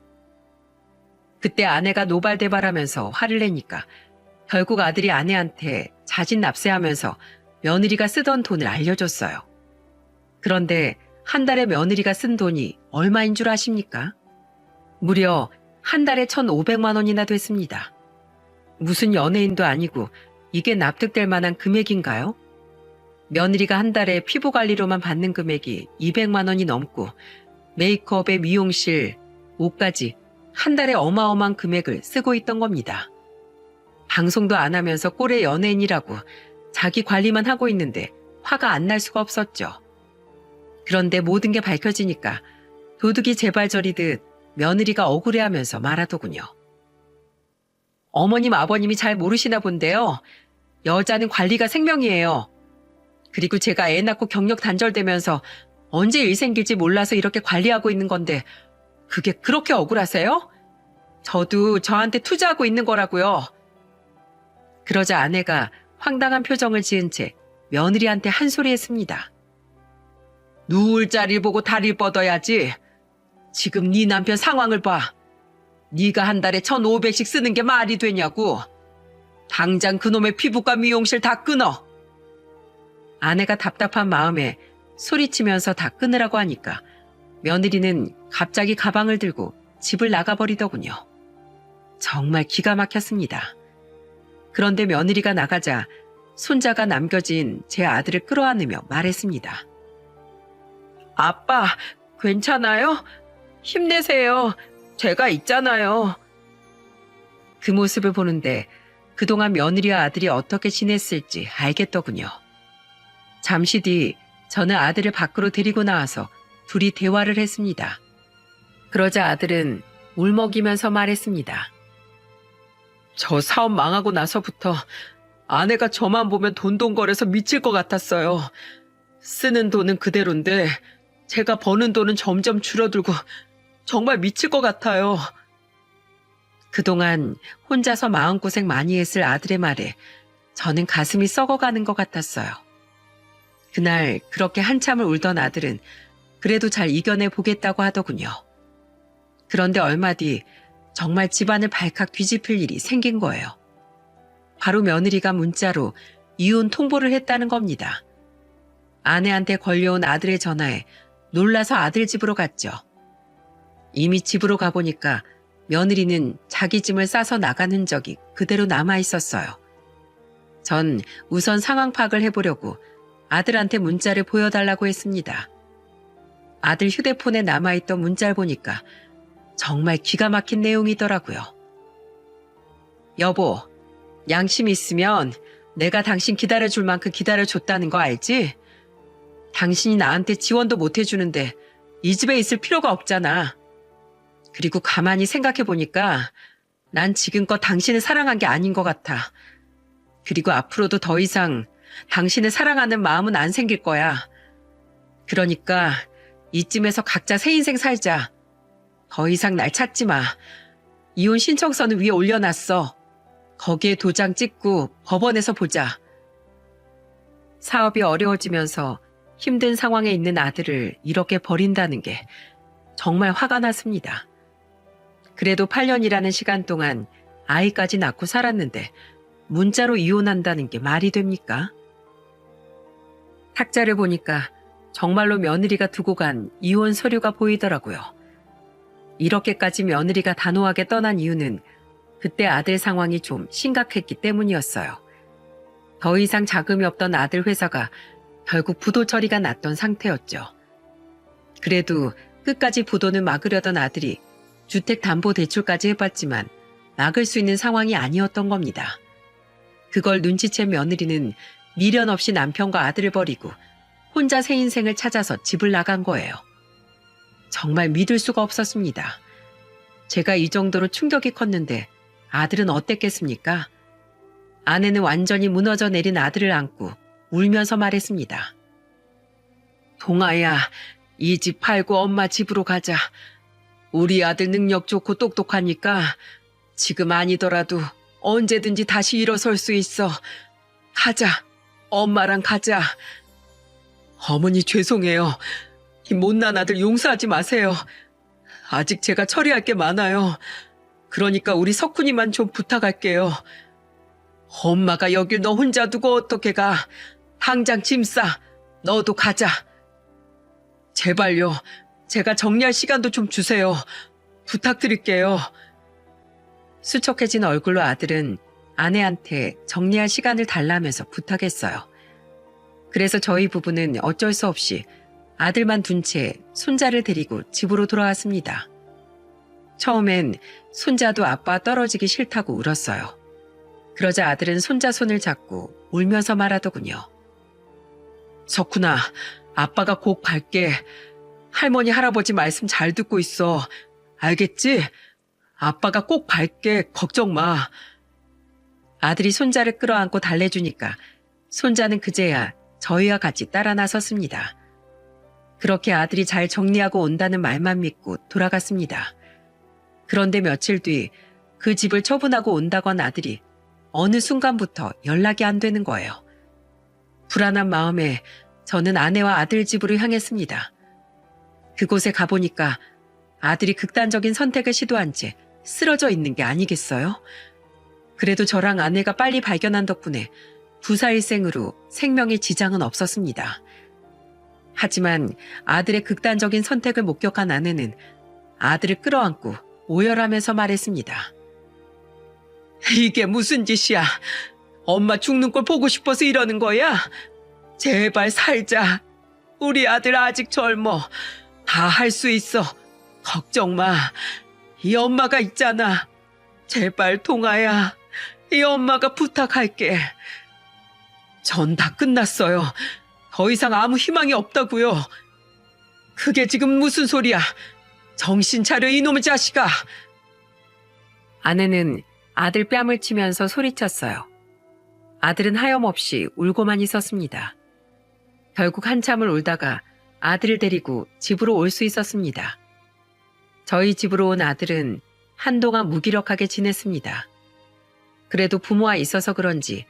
그때 아내가 노발대발하면서 화를 내니까 결국 아들이 아내한테 자진 납세하면서 며느리가 쓰던 돈을 알려줬어요. 그런데 한 달에 며느리가 쓴 돈이 얼마인 줄 아십니까? 무려 한 달에 1,500만 원이나 됐습니다. 무슨 연예인도 아니고 이게 납득될 만한 금액인가요? 며느리가 한 달에 피부 관리로만 받는 금액이 200만 원이 넘고 메이크업에 미용실, 옷까지 한 달에 어마어마한 금액을 쓰고 있던 겁니다. 방송도 안 하면서 꼴의 연예인이라고 자기 관리만 하고 있는데 화가 안 날 수가 없었죠. 그런데 모든 게 밝혀지니까 도둑이 제발 저리듯 며느리가 억울해하면서 말하더군요. 어머님 아버님이 잘 모르시나 본데요. 여자는 관리가 생명이에요. 그리고 제가 애 낳고 경력 단절되면서 언제 일 생길지 몰라서 이렇게 관리하고 있는 건데 그게 그렇게 억울하세요? 저도 저한테 투자하고 있는 거라고요. 그러자 아내가 황당한 표정을 지은 채 며느리한테 한 소리 했습니다. 누울 자리를 보고 다리를 뻗어야지. 지금 네 남편 상황을 봐. 네가 한 달에 1,500씩 쓰는 게 말이 되냐고. 당장 그놈의 피부과 미용실 다 끊어. 아내가 답답한 마음에 소리치면서 다 끊으라고 하니까 며느리는 갑자기 가방을 들고 집을 나가버리더군요. 정말 기가 막혔습니다. 그런데 며느리가 나가자 손자가 남겨진 제 아들을 끌어안으며 말했습니다. 아빠, 괜찮아요? 힘내세요. 제가 있잖아요. 그 모습을 보는데 그동안 며느리와 아들이 어떻게 지냈을지 알겠더군요. 잠시 뒤 저는 아들을 밖으로 데리고 나와서 둘이 대화를 했습니다. 그러자 아들은 울먹이면서 말했습니다. 저 사업 망하고 나서부터 아내가 저만 보면 돈돈거려서 미칠 것 같았어요. 쓰는 돈은 그대로인데 제가 버는 돈은 점점 줄어들고 정말 미칠 것 같아요. 그동안 혼자서 마음고생 많이 했을 아들의 말에 저는 가슴이 썩어가는 것 같았어요. 그날 그렇게 한참을 울던 아들은 그래도 잘 이겨내 보겠다고 하더군요. 그런데 얼마 뒤 정말 집안을 발칵 뒤집힐 일이 생긴 거예요. 바로 며느리가 문자로 이혼 통보를 했다는 겁니다. 아내한테 걸려온 아들의 전화에 놀라서 아들 집으로 갔죠. 이미 집으로 가보니까 며느리는 자기 짐을 싸서 나간 흔적이 그대로 남아 있었어요. 전 우선 상황 파악을 해보려고 아들한테 문자를 보여달라고 했습니다. 아들 휴대폰에 남아있던 문자를 보니까 정말 기가 막힌 내용이더라고요. 여보, 양심 있으면 내가 당신 기다려줄 만큼 기다려줬다는 거 알지? 당신이 나한테 지원도 못 해주는데 이 집에 있을 필요가 없잖아. 그리고 가만히 생각해보니까 난 지금껏 당신을 사랑한 게 아닌 것 같아. 그리고 앞으로도 더 이상 당신을 사랑하는 마음은 안 생길 거야. 그러니까 이쯤에서 각자 새 인생 살자. 더 이상 날 찾지 마. 이혼 신청서는 위에 올려놨어. 거기에 도장 찍고 법원에서 보자. 사업이 어려워지면서 힘든 상황에 있는 아들을 이렇게 버린다는 게 정말 화가 났습니다. 그래도 8년이라는 시간 동안 아이까지 낳고 살았는데 문자로 이혼한다는 게 말이 됩니까? 탁자를 보니까 정말로 며느리가 두고 간 이혼 서류가 보이더라고요. 이렇게까지 며느리가 단호하게 떠난 이유는 그때 아들 상황이 좀 심각했기 때문이었어요. 더 이상 자금이 없던 아들 회사가 결국 부도 처리가 났던 상태였죠. 그래도 끝까지 부도는 막으려던 아들이 주택담보대출까지 해봤지만 막을 수 있는 상황이 아니었던 겁니다. 그걸 눈치챈 며느리는 미련 없이 남편과 아들을 버리고 혼자 새 인생을 찾아서 집을 나간 거예요. 정말 믿을 수가 없었습니다. 제가 이 정도로 충격이 컸는데 아들은 어땠겠습니까? 아내는 완전히 무너져 내린 아들을 안고 울면서 말했습니다. 동아야, 이 집 팔고 엄마 집으로 가자. 우리 아들 능력 좋고 똑똑하니까 지금 아니더라도 언제든지 다시 일어설 수 있어. 가자. 엄마랑 가자. 어머니 죄송해요. 이 못난 아들 용서하지 마세요. 아직 제가 처리할 게 많아요. 그러니까 우리 석훈이만 좀 부탁할게요. 엄마가 여길 너 혼자 두고 어떻게 가. 당장 짐 싸. 너도 가자. 제발요. 제가 정리할 시간도 좀 주세요. 부탁드릴게요. 수척해진 얼굴로 아들은 아내한테 정리할 시간을 달라면서 부탁했어요. 그래서 저희 부부는 어쩔 수 없이 아들만 둔 채 손자를 데리고 집으로 돌아왔습니다. 처음엔 손자도 아빠 떨어지기 싫다고 울었어요. 그러자 아들은 손자 손을 잡고 울면서 말하더군요. 석훈아, 아빠가 곧 갈게. 할머니, 할아버지 말씀 잘 듣고 있어. 알겠지? 아빠가 꼭 갈게. 걱정 마. 아들이 손자를 끌어안고 달래주니까 손자는 그제야 저희와 같이 따라 나섰습니다. 그렇게 아들이 잘 정리하고 온다는 말만 믿고 돌아갔습니다. 그런데 며칠 뒤 그 집을 처분하고 온다고 한 아들이 어느 순간부터 연락이 안 되는 거예요. 불안한 마음에 저는 아내와 아들 집으로 향했습니다. 그곳에 가보니까 아들이 극단적인 선택을 시도한 채 쓰러져 있는 게 아니겠어요? 그래도 저랑 아내가 빨리 발견한 덕분에 부사일생으로 생명에 지장은 없었습니다. 하지만 아들의 극단적인 선택을 목격한 아내는 아들을 끌어안고 오열하면서 말했습니다. 이게 무슨 짓이야? 엄마 죽는 걸 보고 싶어서 이러는 거야? 제발 살자. 우리 아들 아직 젊어. 다 할 수 있어. 걱정 마. 이 엄마가 있잖아. 제발 동아야. 이 엄마가 부탁할게. 전 다 끝났어요. 더 이상 아무 희망이 없다고요. 그게 지금 무슨 소리야. 정신 차려 이놈의 자식아. 아내는 아들 뺨을 치면서 소리쳤어요. 아들은 하염없이 울고만 있었습니다. 결국 한참을 울다가 아들을 데리고 집으로 올 수 있었습니다. 저희 집으로 온 아들은 한동안 무기력하게 지냈습니다. 그래도 부모와 있어서 그런지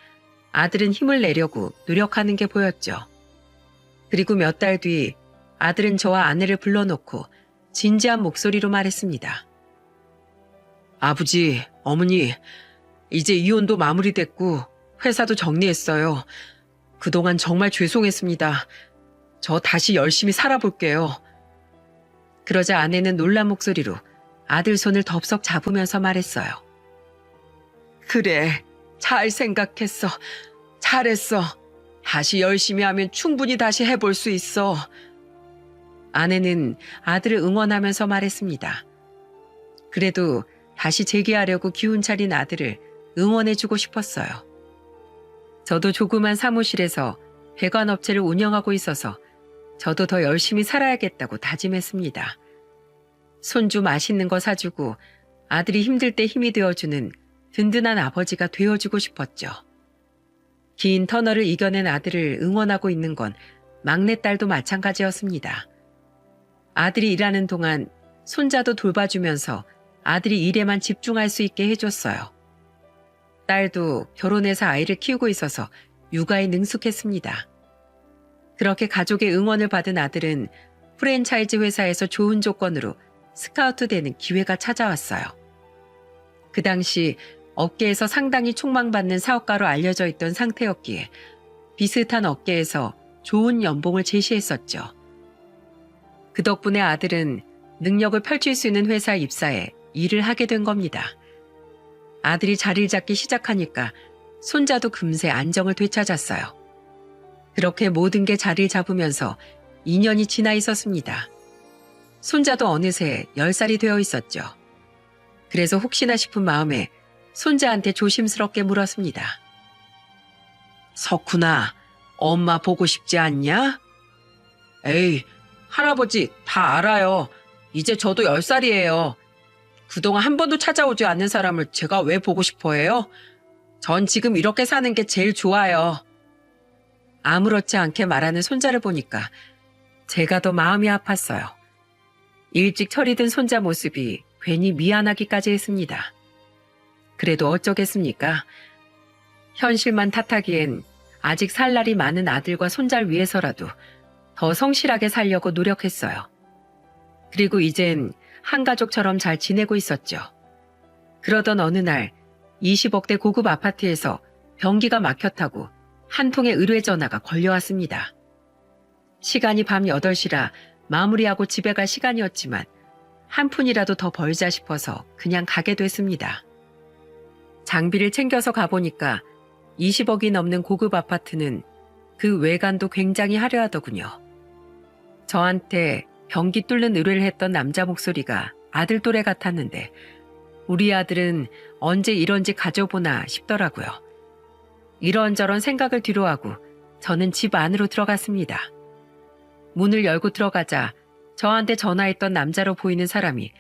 아들은 힘을 내려고 노력하는 게 보였죠. 그리고 몇 달 뒤 아들은 저와 아내를 불러놓고 진지한 목소리로 말했습니다. 아버지, 어머니, 이제 이혼도 마무리됐고 회사도 정리했어요. 그동안 정말 죄송했습니다. 저 다시 열심히 살아볼게요. 그러자 아내는 놀란 목소리로 아들 손을 덥석 잡으면서 말했어요. 그래, 잘 생각했어. 잘했어. 다시 열심히 하면 충분히 다시 해볼 수 있어. 아내는 아들을 응원하면서 말했습니다. 그래도 다시 재기하려고 기운 차린 아들을 응원해주고 싶었어요. 저도 조그만 사무실에서 배관업체를 운영하고 있어서 저도 더 열심히 살아야겠다고 다짐했습니다. 손주 맛있는 거 사주고 아들이 힘들 때 힘이 되어주는 든든한 아버지가 되어주고 싶었죠. 긴 터널을 이겨낸 아들을 응원하고 있는 건 막내딸도 마찬가지였습니다. 아들이 일하는 동안 손자도 돌봐주면서 아들이 일에만 집중할 수 있게 해줬어요. 딸도 결혼해서 아이를 키우고 있어서 육아에 능숙했습니다. 그렇게 가족의 응원을 받은 아들은 프랜차이즈 회사에서 좋은 조건으로 스카우트 되는 기회가 찾아왔어요. 그 당시 업계에서 상당히 촉망받는 사업가로 알려져 있던 상태였기에 비슷한 업계에서 좋은 연봉을 제시했었죠. 그 덕분에 아들은 능력을 펼칠 수 있는 회사에 입사해 일을 하게 된 겁니다. 아들이 자리를 잡기 시작하니까 손자도 금세 안정을 되찾았어요. 그렇게 모든 게 자리를 잡으면서 2년이 지나 있었습니다. 손자도 어느새 10살이 되어 있었죠. 그래서 혹시나 싶은 마음에 손자한테 조심스럽게 물었습니다. 석훈아, 엄마 보고 싶지 않냐? 에이, 할아버지 다 알아요. 이제 저도 10살이에요. 그동안 한 번도 찾아오지 않는 사람을 제가 왜 보고 싶어 해요? 전 지금 이렇게 사는 게 제일 좋아요. 아무렇지 않게 말하는 손자를 보니까 제가 더 마음이 아팠어요. 일찍 철이 든 손자 모습이 괜히 미안하기까지 했습니다. 그래도 어쩌겠습니까? 현실만 탓하기엔 아직 살 날이 많은 아들과 손자를 위해서라도 더 성실하게 살려고 노력했어요. 그리고 이젠 한 가족처럼 잘 지내고 있었죠. 그러던 어느 날 20억대 고급 아파트에서 변기가 막혔다고 한 통의 의뢰 전화가 걸려왔습니다. 시간이 밤 8시라 마무리하고 집에 갈 시간이었지만 한 푼이라도 더 벌자 싶어서 그냥 가게 됐습니다. 장비를 챙겨서 가보니까 20억이 넘는 고급 아파트는 그 외관도 굉장히 화려하더군요. 저한테 변기 뚫는 의뢰를 했던 남자 목소리가 아들 또래 같았는데 우리 아들은 언제 이런 집 가져보나 싶더라고요. 이런저런 생각을 뒤로하고 저는 집 안으로 들어갔습니다. 문을 열고 들어가자 저한테 전화했던 남자로 보이는 사람이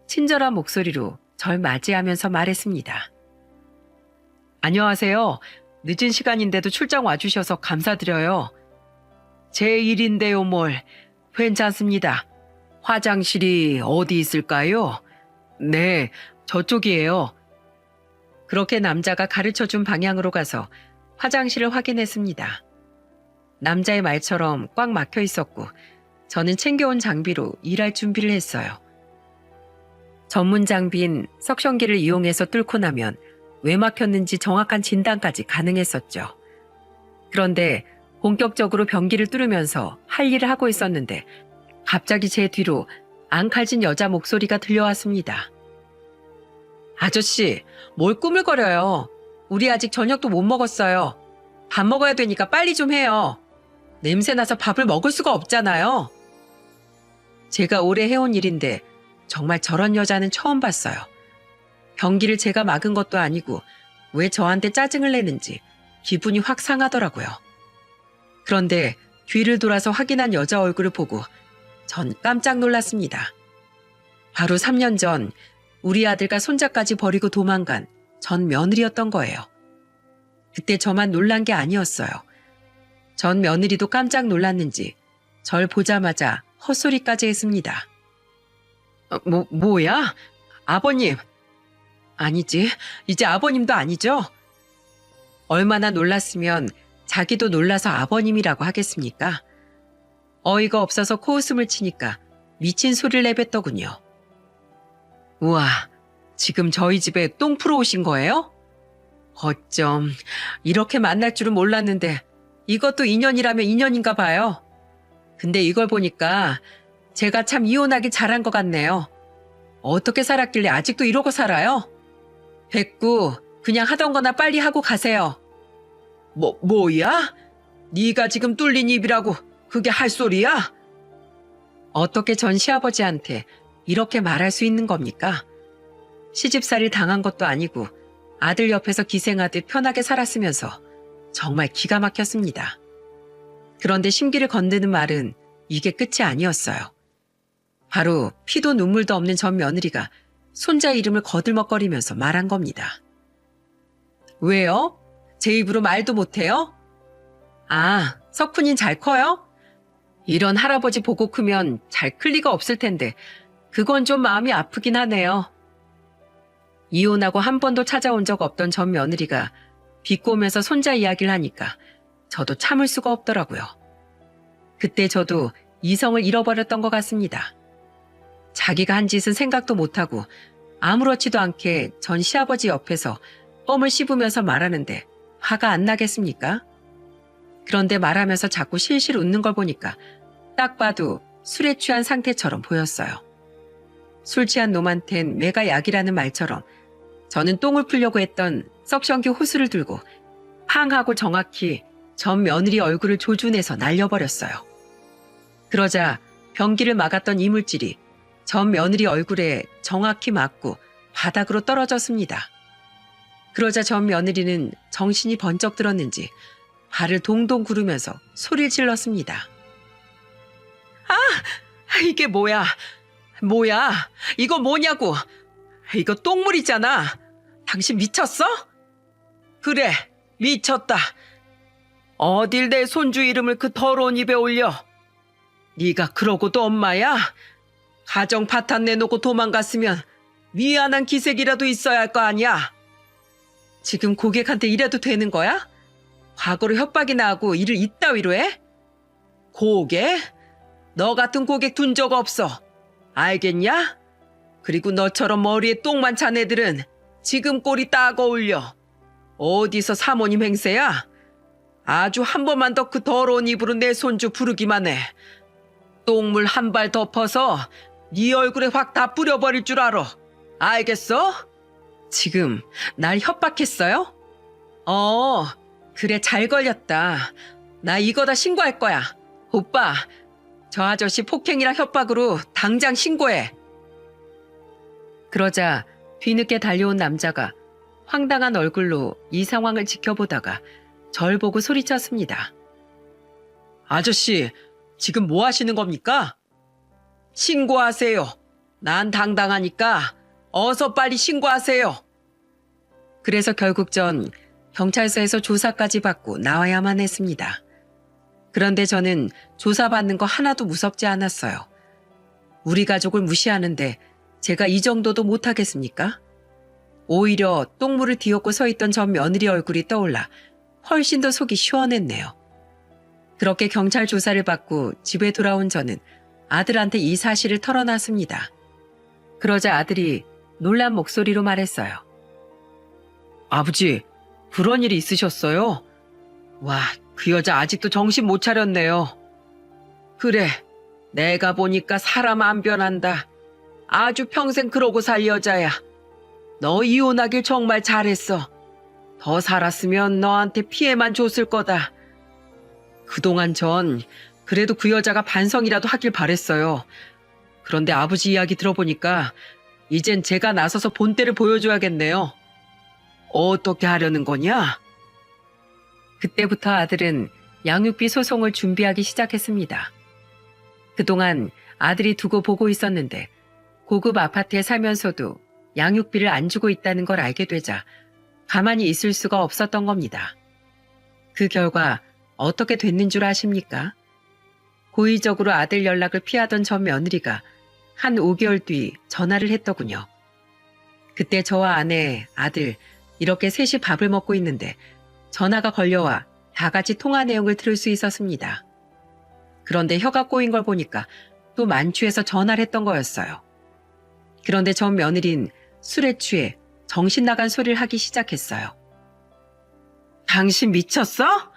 친절한 목소리로 절 맞이하면서 말했습니다. 안녕하세요. 늦은 시간인데도 출장 와주셔서 감사드려요. 제 일인데요 뭘. 괜찮습니다. 화장실이 어디 있을까요? 네, 저쪽이에요. 그렇게 남자가 가르쳐준 방향으로 가서 화장실을 확인했습니다. 남자의 말처럼 꽉 막혀 있었고 저는 챙겨온 장비로 일할 준비를 했어요. 전문 장비인 석션기를 이용해서 뚫고 나면 왜 막혔는지 정확한 진단까지 가능했었죠. 그런데 본격적으로 변기를 뚫으면서 할 일을 하고 있었는데 갑자기 제 뒤로 앙칼진 여자 목소리가 들려왔습니다. 아저씨, 뭘 꾸물거려요. 우리 아직 저녁도 못 먹었어요. 밥 먹어야 되니까 빨리 좀 해요. 냄새나서 밥을 먹을 수가 없잖아요. 제가 오래 해온 일인데 정말 저런 여자는 처음 봤어요. 변기를 제가 막은 것도 아니고 왜 저한테 짜증을 내는지 기분이 확 상하더라고요. 그런데 뒤를 돌아서 확인한 여자 얼굴을 보고 전 깜짝 놀랐습니다. 바로 3년 전 우리 아들과 손자까지 버리고 도망간 전 며느리였던 거예요. 그때 저만 놀란 게 아니었어요. 전 며느리도 깜짝 놀랐는지 절 보자마자 헛소리까지 했습니다. 뭐야? 아버님. 아니지, 이제 아버님도 아니죠? 얼마나 놀랐으면 자기도 놀라서 아버님이라고 하겠습니까? 어이가 없어서 코웃음을 치니까 미친 소리를 내뱉더군요. 우와, 지금 저희 집에 똥 풀어 오신 거예요? 어쩜 이렇게 만날 줄은 몰랐는데 이것도 인연이라면 인연인가 봐요. 근데 이걸 보니까 제가 참 이혼하기 잘한 것 같네요. 어떻게 살았길래 아직도 이러고 살아요? 됐고 그냥 하던 거나 빨리 하고 가세요. 뭐야? 네가 지금 뚫린 입이라고 그게 할 소리야? 어떻게 전 시아버지한테 이렇게 말할 수 있는 겁니까? 시집살이 당한 것도 아니고 아들 옆에서 기생하듯 편하게 살았으면서 정말 기가 막혔습니다. 그런데 심기를 건드는 말은 이게 끝이 아니었어요. 바로 피도 눈물도 없는 전 며느리가 손자 이름을 거들먹거리면서 말한 겁니다. 왜요? 제 입으로 말도 못해요? 아, 석훈이는 잘 커요? 이런 할아버지 보고 크면 잘 클 리가 없을 텐데 그건 좀 마음이 아프긴 하네요. 이혼하고 한 번도 찾아온 적 없던 전 며느리가 비꼬면서 손자 이야기를 하니까 저도 참을 수가 없더라고요. 그때 저도 이성을 잃어버렸던 것 같습니다. 자기가 한 짓은 생각도 못하고 아무렇지도 않게 전 시아버지 옆에서 껌을 씹으면서 말하는데 화가 안 나겠습니까? 그런데 말하면서 자꾸 실실 웃는 걸 보니까 딱 봐도 술에 취한 상태처럼 보였어요. 술 취한 놈한텐 매가 약이라는 말처럼 저는 똥을 풀려고 했던 석션기 호수를 들고 팡 하고 정확히 전 며느리 얼굴을 조준해서 날려버렸어요. 그러자 변기를 막았던 이물질이 전 며느리 얼굴에 정확히 맞고 바닥으로 떨어졌습니다. 그러자 전 며느리는 정신이 번쩍 들었는지 발을 동동 구르면서 소리를 질렀습니다. 아! 이게 뭐야? 뭐야? 이거 뭐냐고? 이거 똥물이잖아. 당신 미쳤어? 그래, 미쳤다. 어딜 내 손주 이름을 그 더러운 입에 올려? 네가 그러고도 엄마야? 가정 파탄 내놓고 도망갔으면 미안한 기색이라도 있어야 할 거 아니야? 지금 고객한테 이래도 되는 거야? 과거로 협박이나 하고 일을 이따위로 해? 고객? 너 같은 고객 둔 적 없어. 알겠냐? 그리고 너처럼 머리에 똥만 찬 애들은 지금 꼴이 딱 어울려. 어디서 사모님 행세야? 아주 한 번만 더 그 더러운 입으로 내 손주 부르기만 해. 똥물 한 발 덮어서 네 얼굴에 확 다 뿌려버릴 줄 알아. 알겠어? 지금 날 협박했어요? 그래 잘 걸렸다. 나 이거 다 신고할 거야. 오빠, 저 아저씨 폭행이랑 협박으로 당장 신고해. 그러자 뒤늦게 달려온 남자가 황당한 얼굴로 이 상황을 지켜보다가 절 보고 소리쳤습니다. 아저씨, 지금 뭐 하시는 겁니까? 신고하세요. 난 당당하니까 어서 빨리 신고하세요. 그래서 결국 전 경찰서에서 조사까지 받고 나와야만 했습니다. 그런데 저는 조사받는 거 하나도 무섭지 않았어요. 우리 가족을 무시하는데 제가 이 정도도 못하겠습니까? 오히려 똥물을 뒤엎고 서 있던 전 며느리 얼굴이 떠올라 훨씬 더 속이 시원했네요. 그렇게 경찰 조사를 받고 집에 돌아온 저는 아들한테 이 사실을 털어놨습니다. 그러자 아들이 놀란 목소리로 말했어요. 아버지, 그런 일이 있으셨어요? 와, 그 여자 아직도 정신 못 차렸네요. 그래, 내가 보니까 사람 안 변한다. 아주 평생 그러고 살 여자야. 너 이혼하길 정말 잘했어. 더 살았으면 너한테 피해만 줬을 거다. 그동안 전 그래도 그 여자가 반성이라도 하길 바랬어요. 그런데 아버지 이야기 들어보니까 이젠 제가 나서서 본때를 보여줘야겠네요. 어떻게 하려는 거냐? 그때부터 아들은 양육비 소송을 준비하기 시작했습니다. 그동안 아들이 두고 보고 있었는데 고급 아파트에 살면서도 양육비를 안 주고 있다는 걸 알게 되자 가만히 있을 수가 없었던 겁니다. 그 결과 어떻게 됐는 줄 아십니까? 고의적으로 아들 연락을 피하던 전 며느리가 한 5개월 뒤 전화를 했더군요. 그때 저와 아내, 아들 이렇게 셋이 밥을 먹고 있는데 전화가 걸려와 다 같이 통화 내용을 들을 수 있었습니다. 그런데 혀가 꼬인 걸 보니까 또 만취해서 전화를 했던 거였어요. 그런데 전 며느린 술에 취해 정신 나간 소리를 하기 시작했어요. 당신 미쳤어?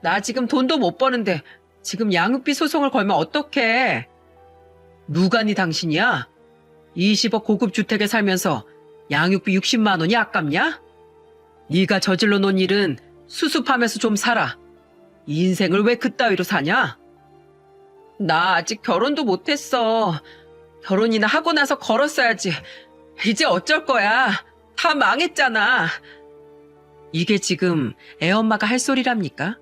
나 지금 돈도 못 버는데 지금 양육비 소송을 걸면 어떡해? 누가 네 당신이야? 20억 고급 주택에 살면서 양육비 60만 원이 아깝냐? 네가 저질러 놓은 일은 수습하면서 좀 살아. 인생을 왜 그따위로 사냐? 나 아직 결혼도 못했어. 결혼이나 하고 나서 걸었어야지. 이제 어쩔 거야. 다 망했잖아. 이게 지금 애엄마가 할 소리랍니까?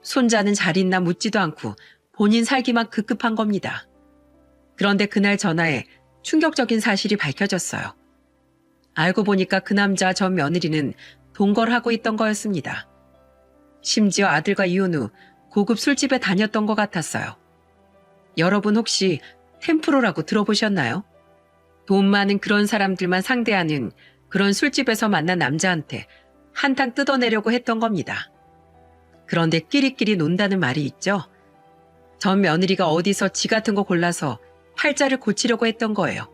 손자는 잘 있나 묻지도 않고 본인 살기만 급급한 겁니다. 그런데 그날 전화에 충격적인 사실이 밝혀졌어요. 알고 보니까 그 남자 전 며느리는 동거하고 있던 거였습니다. 심지어 아들과 이혼 후 고급 술집에 다녔던 것 같았어요. 여러분 혹시 템프로라고 들어보셨나요? 돈 많은 그런 사람들만 상대하는 그런 술집에서 만난 남자한테 한탕 뜯어내려고 했던 겁니다. 그런데 끼리끼리 논다는 말이 있죠. 전 며느리가 어디서 지 같은 거 골라서 팔자를 고치려고 했던 거예요.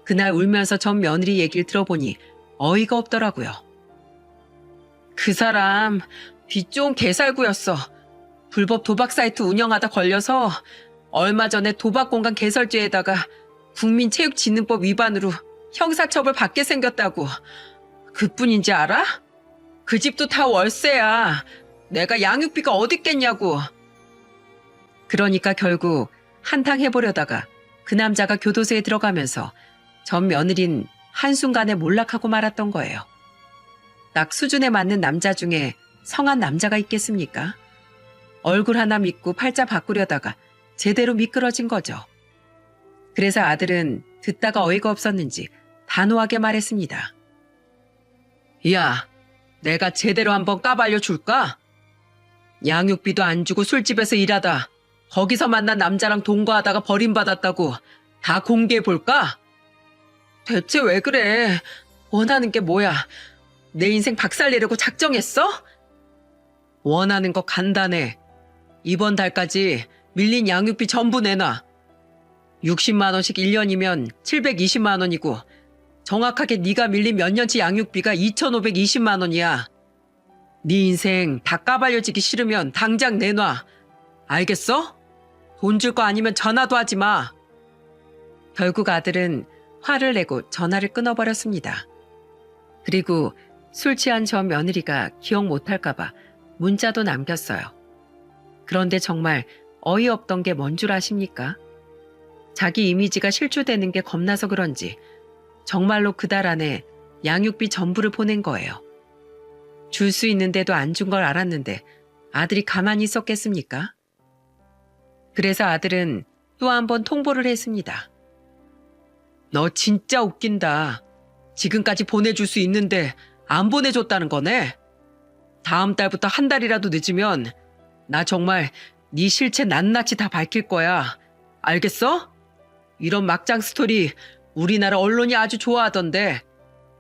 그날 울면서 전 며느리 얘기를 들어보니 어이가 없더라고요. 그 사람 빚 좋은 개살구였어. 불법 도박 사이트 운영하다 걸려서 얼마 전에 도박 공간 개설죄에다가 국민체육진흥법 위반으로 형사처벌 받게 생겼다고. 그뿐인지 알아? 그 집도 다 월세야. 내가 양육비가 어딨겠냐고. 그러니까 결국 한탕 해보려다가 그 남자가 교도소에 들어가면서 전 며느린 한순간에 몰락하고 말았던 거예요. 딱 수준에 맞는 남자 중에 성한 남자가 있겠습니까? 얼굴 하나 믿고 팔자 바꾸려다가 제대로 미끄러진 거죠. 그래서 아들은 듣다가 어이가 없었는지 단호하게 말했습니다. 야, 내가 제대로 한번 까발려 줄까? 양육비도 안 주고 술집에서 일하다 거기서 만난 남자랑 동거하다가 버림받았다고 다 공개해 볼까? 대체 왜 그래? 원하는 게 뭐야? 내 인생 박살내려고 작정했어? 원하는 거 간단해. 이번 달까지 밀린 양육비 전부 내놔. 60만 원씩 1년이면 720만 원이고 정확하게 네가 밀린 몇 년치 양육비가 2,520만 원이야. 네 인생 다 까발려지기 싫으면 당장 내놔. 알겠어? 돈 줄 거 아니면 전화도 하지 마. 결국 아들은 화를 내고 전화를 끊어버렸습니다. 그리고 술 취한 저 며느리가 기억 못할까봐 문자도 남겼어요. 그런데 정말 어이없던 게 뭔 줄 아십니까? 자기 이미지가 실추되는 게 겁나서 그런지 정말로 그 달 안에 양육비 전부를 보낸 거예요. 줄 수 있는데도 안 준 걸 알았는데 아들이 가만히 있었겠습니까? 그래서 아들은 또 한 번 통보를 했습니다. 너 진짜 웃긴다. 지금까지 보내줄 수 있는데 안 보내줬다는 거네? 다음 달부터 한 달이라도 늦으면 나 정말 네 실체 낱낱이 다 밝힐 거야. 알겠어? 이런 막장 스토리 우리나라 언론이 아주 좋아하던데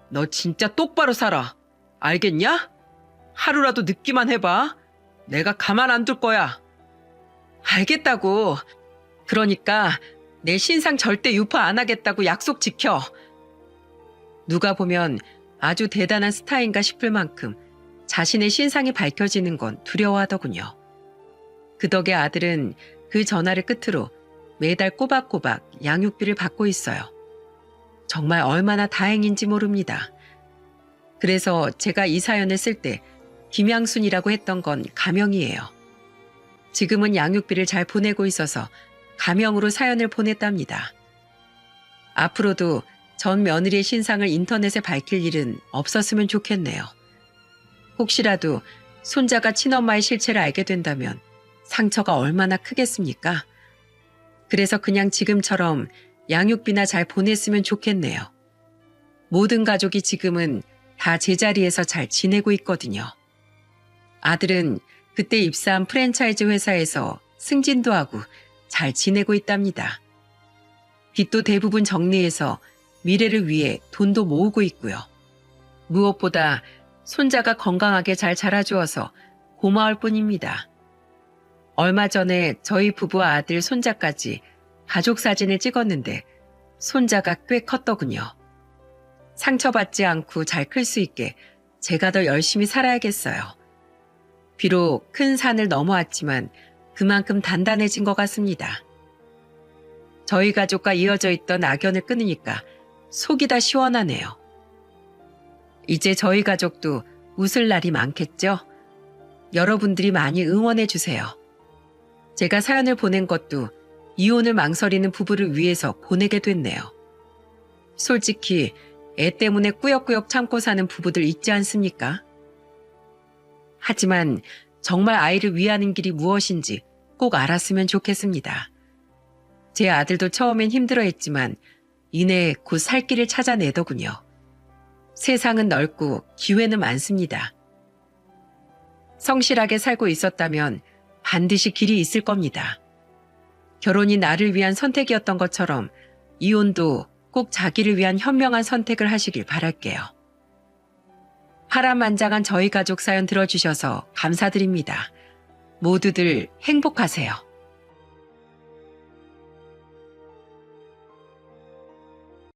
너 진짜 똑바로 살아. 알겠냐? 하루라도 늦기만 해봐. 내가 가만 안 둘 거야. 알겠다고. 그러니까 내 신상 절대 유포 안 하겠다고 약속 지켜. 누가 보면 아주 대단한 스타인가 싶을 만큼 자신의 신상이 밝혀지는 건 두려워하더군요. 그 덕에 아들은 그 전화를 끝으로 매달 꼬박꼬박 양육비를 받고 있어요. 정말 얼마나 다행인지 모릅니다. 그래서 제가 이 사연을 쓸 때 김양순이라고 했던 건 가명이에요. 지금은 양육비를 잘 보내고 있어서 가명으로 사연을 보냈답니다. 앞으로도 전 며느리의 신상을 인터넷에 밝힐 일은 없었으면 좋겠네요. 혹시라도 손자가 친엄마의 실체를 알게 된다면 상처가 얼마나 크겠습니까? 그래서 그냥 지금처럼 양육비나 잘 보냈으면 좋겠네요. 모든 가족이 지금은 다 제자리에서 잘 지내고 있거든요. 아들은 그때 입사한 프랜차이즈 회사에서 승진도 하고 잘 지내고 있답니다. 빚도 대부분 정리해서 미래를 위해 돈도 모으고 있고요. 무엇보다 손자가 건강하게 잘 자라주어서 고마울 뿐입니다. 얼마 전에 저희 부부와 아들 손자까지 가족 사진을 찍었는데 손자가 꽤 컸더군요. 상처받지 않고 잘 클 수 있게 제가 더 열심히 살아야겠어요. 비록 큰 산을 넘어왔지만 그만큼 단단해진 것 같습니다. 저희 가족과 이어져 있던 악연을 끊으니까 속이 다 시원하네요. 이제 저희 가족도 웃을 날이 많겠죠? 여러분들이 많이 응원해 주세요. 제가 사연을 보낸 것도 이혼을 망설이는 부부를 위해서 보내게 됐네요. 솔직히 애 때문에 꾸역꾸역 참고 사는 부부들 있지 않습니까? 하지만 정말 아이를 위하는 길이 무엇인지 꼭 알았으면 좋겠습니다. 제 아들도 처음엔 힘들어했지만 이내 곧 살 길을 찾아내더군요. 세상은 넓고 기회는 많습니다. 성실하게 살고 있었다면 반드시 길이 있을 겁니다. 결혼이 나를 위한 선택이었던 것처럼 이혼도 꼭 자기를 위한 현명한 선택을 하시길 바랄게요. 파란만장한 저희 가족 사연 들어주셔서 감사드립니다. 모두들 행복하세요.